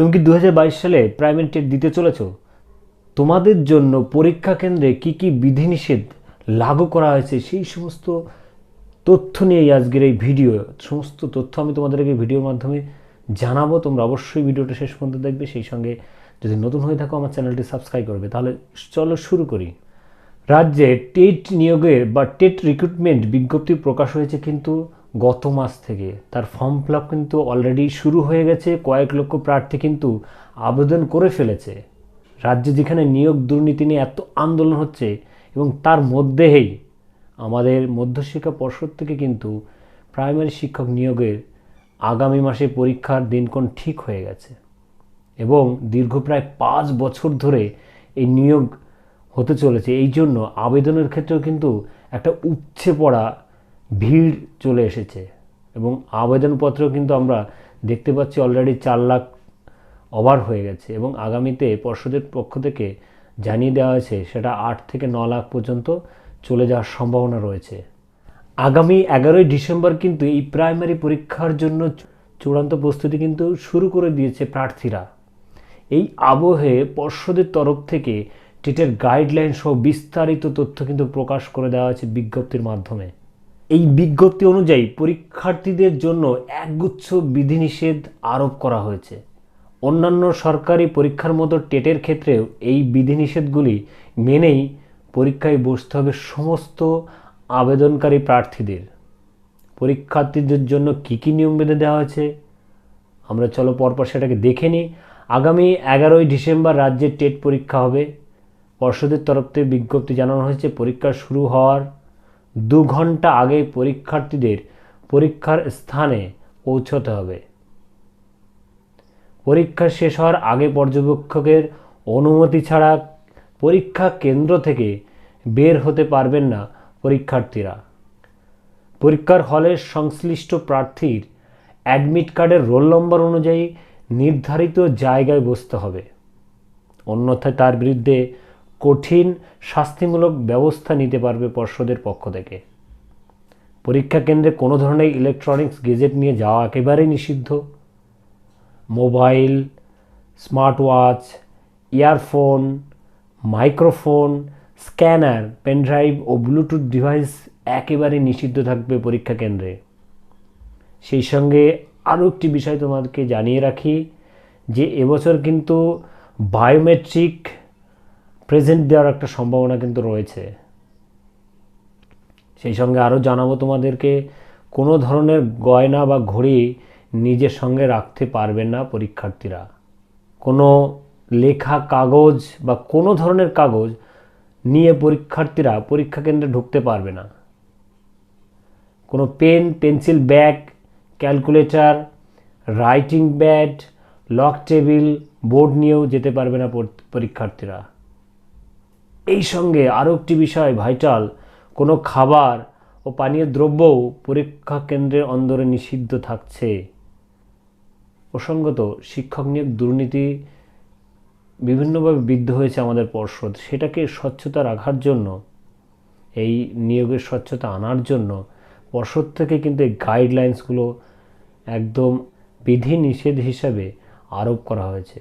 তুমি কি 2022 সালে প্রাইমারি টেট দিতে চলেছো? তোমাদের জন্য পরীক্ষা কেন্দ্রে কি কি বিধিনিষেধ লাগু করা হয়েছে সেই সমস্ত তথ্য নিয়েই আজকের এই ভিডিও। সমস্ত তথ্য আমি তোমাদেরকে ভিডিওর মাধ্যমে জানাবো। তোমরা অবশ্যই ভিডিওটা শেষ পর্যন্ত দেখবে, সেই সঙ্গে যদি নতুন হয়ে থাকো আমার চ্যানেলটি সাবস্ক্রাইব করবে। তাহলে চলো শুরু করি। রাজ্যে টেট নিয়োগের বা টেট রিক্রুটমেন্ট বিজ্ঞপ্তি প্রকাশ হয়েছে কিন্তু গত মাস থেকে। তার ফর্ম ফিল আপ কিন্তু অলরেডি শুরু হয়ে গেছে। কয়েক লক্ষ প্রার্থী কিন্তু আবেদন করে ফেলেছে। রাজ্যে যেখানে নিয়োগ দুর্নীতি নিয়ে এত আন্দোলন হচ্ছে এবং তার মধ্যেই আমাদের মধ্যশিক্ষা পর্ষদ থেকে কিন্তু প্রাইমারি শিক্ষক নিয়োগের আগামী মাসে পরীক্ষার দিনক্ষণ ঠিক হয়ে গেছে এবং দীর্ঘ প্রায় 5 বছর ধরে এই নিয়োগ হতে চলেছে। এই জন্য আবেদনের ক্ষেত্রেও কিন্তু একটা উপচে পড়া ভিড় চলে এসেছে এবং আবেদনপত্রেও কিন্তু আমরা দেখতে পাচ্ছি অলরেডি 4 লাখ ওভার হয়ে গেছে এবং আগামীতে পর্ষদের পক্ষ থেকে জানিয়ে দেওয়া হয়েছে সেটা 8 থেকে 9 লাখ পর্যন্ত চলে যাওয়ার সম্ভাবনা রয়েছে। আগামী 11ই ডিসেম্বর কিন্তু এই প্রাইমারি পরীক্ষার জন্য চূড়ান্ত প্রস্তুতি কিন্তু শুরু করে দিয়েছে প্রার্থীরা। এই আবহে পর্ষদের তরফ থেকে টেটের গাইডলাইন সহ বিস্তারিত তথ্য কিন্তু প্রকাশ করে দেওয়া হয়েছে বিজ্ঞপ্তির মাধ্যমে। এই বিজ্ঞপ্তি অনুযায়ী পরীক্ষার্থীদের জন্য একগুচ্ছ বিধিনিষেধ আরোপ করা হয়েছে। অন্যান্য সরকারি পরীক্ষার মতো টেটের ক্ষেত্রেও এই বিধিনিষেধগুলি মেনেই পরীক্ষায় বসতে হবে সমস্ত আবেদনকারী প্রার্থীদের। পরীক্ষার্থীদের জন্য কী কী নিয়ম বেঁধে দেওয়া হয়েছে আমরা চলো পরপর সেটাকে দেখে নিই। আগামী 11ই ডিসেম্বর রাজ্যে টেট পরীক্ষা হবে। পর্ষদের তরফ থেকে বিজ্ঞপ্তি জানানো হয়েছে পরীক্ষা শুরু হওয়ার 2 ঘন্টা আগে পরীক্ষার্থীদের পরীক্ষার স্থানে পৌঁছতে হবে। পরীক্ষা শেষ হওয়ার আগে পর্যবেক্ষকের অনুমতি ছাড়া পরীক্ষা কেন্দ্র থেকে বের হতে পারবেন না পরীক্ষার্থীরা। পরীক্ষার হলে সংশ্লিষ্ট প্রার্থীর অ্যাডমিট কার্ডের রোল নম্বর অনুযায়ী নির্ধারিত জায়গায় বসতে হবে, অন্যথায় তার বিরুদ্ধে কঠিন শাস্তিমূলক ব্যবস্থা নিতে পারবে পর্ষদের পক্ষ থেকে। পরীক্ষা কেন্দ্রে কোনো ধরনের ইলেকট্রনিক্স গেজেট নিয়ে যাওয়া একেবারেই নিষিদ্ধ। Mobile, smart watch, earphone, microphone, scanner, pendrive ও ব্লুটুথ ডিভাইস একেবারে নিষিদ্ধ থাকবে পরীক্ষা কেন্দ্রে। সেই সঙ্গে আরও একটি বিষয় তোমাদেরকে জানিয়ে রাখি যে এবছর কিন্তু বায়োমেট্রিক প্রেজেন্ট দেওয়ার একটা সম্ভাবনা কিন্তু রয়েছে। সেই সঙ্গে আরও জানাবো তোমাদেরকে কোনো ধরনের গয়না বা ঘড়ি নিজের সঙ্গে রাখতে পারবেন না পরীক্ষার্থীরা। কোনো লেখা কাগজ বা কোনো ধরনের কাগজ নিয়ে পরীক্ষার্থীরা পরীক্ষা কেন্দ্রে ঢুকতে পারবে না। কোনো pen, pencil bag, calculator, writing pad, log table, board নিয়েও যেতে পারবে না পরীক্ষার্থীরা। এই সঙ্গে আরও একটি বিষয় ভাইটাল, কোনো খাবার ও পানীয় দ্রব্যও পরীক্ষা কেন্দ্রের অন্দরে নিষিদ্ধ থাকছে। প্রসঙ্গত শিক্ষক নিয়োগ দুর্নীতি বিভিন্নভাবে বিদ্ধ হয়েছে আমাদের পর্ষদ, সেটাকে স্বচ্ছতা রাখার জন্য, এই নিয়োগের স্বচ্ছতা আনার জন্য পর্ষদ থেকে কিন্তু এই গাইডলাইন্সগুলো একদম বিধিনিষেধ হিসাবে আরোপ করা হয়েছে।